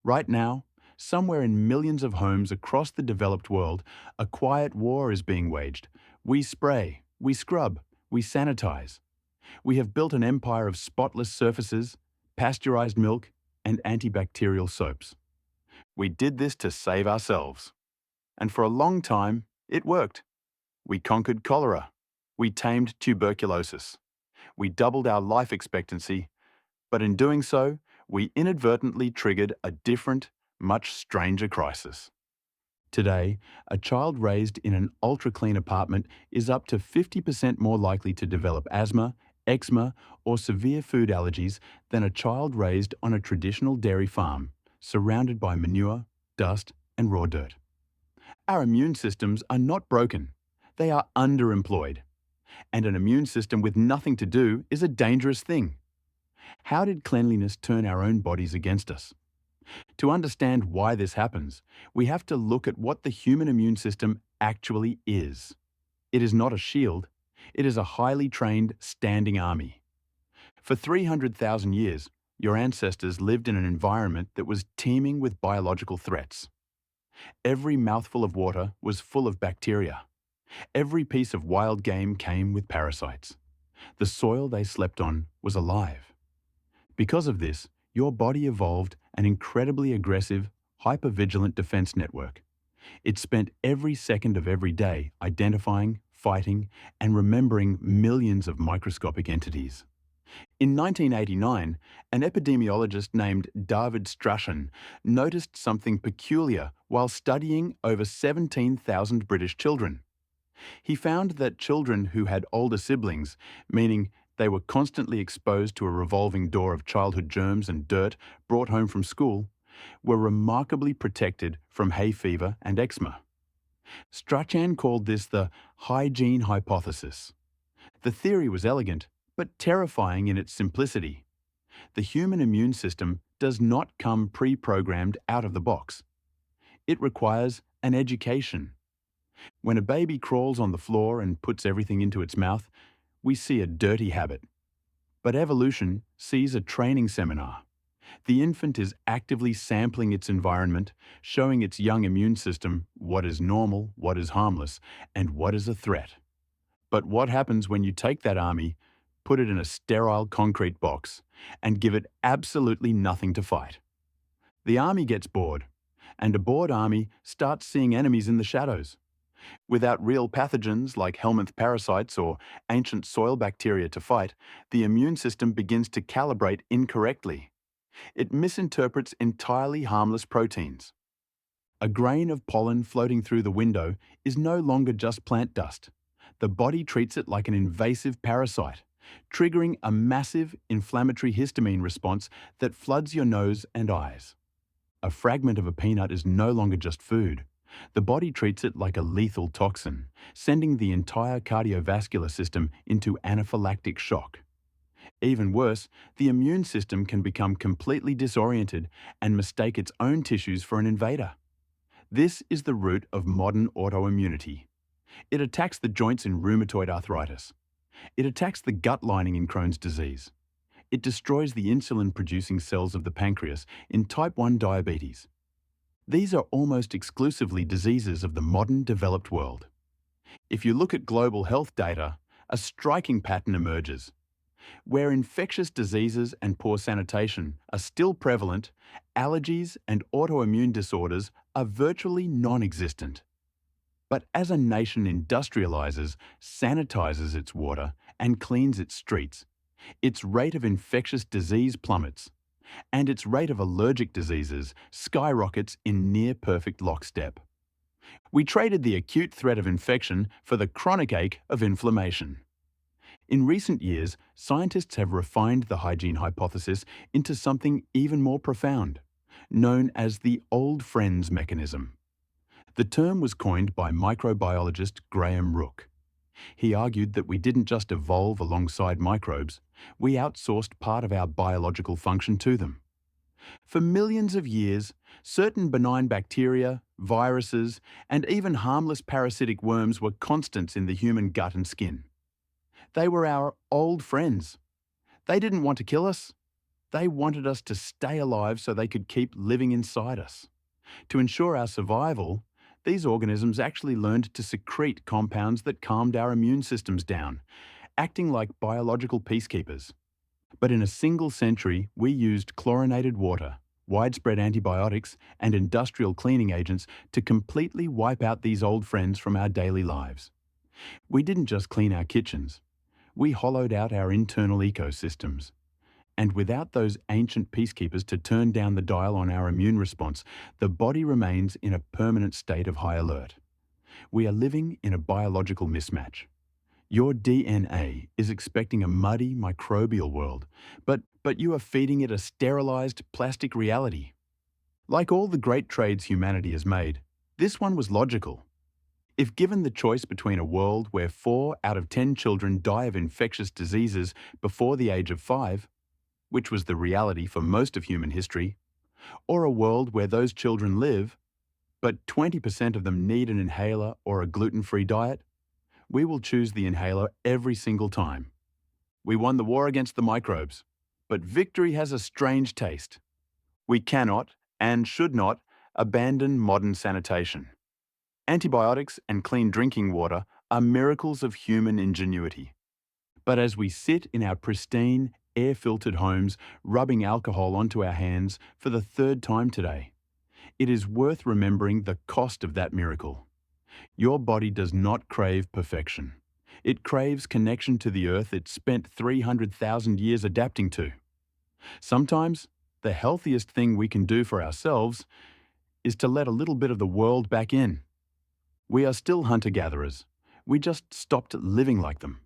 Right now, somewhere in millions of homes across the developed world, a quiet war is being waged. We spray, we scrub, we sanitize. We have built an empire of spotless surfaces, pasteurized milk, and antibacterial soaps. We did this to save ourselves. And for a long time, it worked. We conquered cholera. We tamed tuberculosis. We doubled our life expectancy, but in doing so, we inadvertently triggered a different, much stranger crisis. Today, a child raised in an ultra-clean apartment is up to 50% more likely to develop asthma, eczema, or severe food allergies than a child raised on a traditional dairy farm, surrounded by manure, dust, and raw dirt. Our immune systems are not broken. They are underemployed. And an immune system with nothing to do is a dangerous thing. How did cleanliness turn our own bodies against us? To understand why this happens, we have to look at what the human immune system actually is. It is not a shield. It is a highly trained standing army. For 300,000 years, your ancestors lived in an environment that was teeming with biological threats. Every mouthful of water was full of bacteria. Every piece of wild game came with parasites. The soil they slept on was alive. Because of this, your body evolved an incredibly aggressive, hypervigilant defense network. It spent every second of every day identifying, fighting, and remembering millions of microscopic entities. In 1989, an epidemiologist named David Strachan noticed something peculiar while studying over 17,000 British children. He found that children who had older siblings, meaning they were constantly exposed to a revolving door of childhood germs and dirt brought home from school, were remarkably protected from hay fever and eczema. Strachan called this the hygiene hypothesis. The theory was elegant, but terrifying in its simplicity. The human immune system does not come pre-programmed out of the box. It requires an education. When a baby crawls on the floor and puts everything into its mouth, we see a dirty habit. But evolution sees a training seminar. The infant is actively sampling its environment, showing its young immune system what is normal, what is harmless, and what is a threat. But what happens when you take that army, put it in a sterile concrete box, and give it absolutely nothing to fight? The army gets bored, and a bored army starts seeing enemies in the shadows. Without real pathogens like helminth parasites or ancient soil bacteria to fight, the immune system begins to calibrate incorrectly. It misinterprets entirely harmless proteins. A grain of pollen floating through the window is no longer just plant dust. The body treats it like an invasive parasite, triggering a massive inflammatory histamine response that floods your nose and eyes. A fragment of a peanut is no longer just food. The body treats it like a lethal toxin, sending the entire cardiovascular system into anaphylactic shock. Even worse, the immune system can become completely disoriented and mistake its own tissues for an invader. This is the root of modern autoimmunity. It attacks the joints in rheumatoid arthritis. It attacks the gut lining in Crohn's disease. It destroys the insulin-producing cells of the pancreas in type 1 diabetes. These are almost exclusively diseases of the modern developed world. If you look at global health data, a striking pattern emerges. Where infectious diseases and poor sanitation are still prevalent, allergies and autoimmune disorders are virtually non-existent. But as a nation industrializes, sanitizes its water, and cleans its streets, its rate of infectious disease plummets, and its rate of allergic diseases skyrockets in near-perfect lockstep. We traded the acute threat of infection for the chronic ache of inflammation. In recent years, scientists have refined the hygiene hypothesis into something even more profound, known as the old friends mechanism. The term was coined by microbiologist Graham Rook. He argued that we didn't just evolve alongside microbes, we outsourced part of our biological function to them. For millions of years, certain benign bacteria, viruses, and even harmless parasitic worms were constants in the human gut and skin. They were our old friends. They didn't want to kill us. They wanted us to stay alive so they could keep living inside us. To ensure our survival, these organisms actually learned to secrete compounds that calmed our immune systems down, acting like biological peacekeepers. But in a single century, we used chlorinated water, widespread antibiotics, and industrial cleaning agents to completely wipe out these old friends from our daily lives. We didn't just clean our kitchens, we hollowed out our internal ecosystems. And without those ancient peacekeepers to turn down the dial on our immune response, the body remains in a permanent state of high alert. We are living in a biological mismatch. Your DNA is expecting a muddy microbial world, but you are feeding it a sterilized plastic reality. Like all the great trades humanity has made, this one was logical. If given the choice between a world where 4 out of 10 children die of infectious diseases before the age of 5, which was the reality for most of human history, or a world where those children live, but 20% of them need an inhaler or a gluten-free diet, we will choose the inhaler every single time. We won the war against the microbes, but victory has a strange taste. We cannot, and should not, abandon modern sanitation. Antibiotics and clean drinking water are miracles of human ingenuity. But as we sit in our pristine, air-filtered homes, rubbing alcohol onto our hands for the 3rd time today, it is worth remembering the cost of that miracle. Your body does not crave perfection. It craves connection to the earth it spent 300,000 years adapting to. Sometimes, the healthiest thing we can do for ourselves is to let a little bit of the world back in. We are still hunter-gatherers. We just stopped living like them.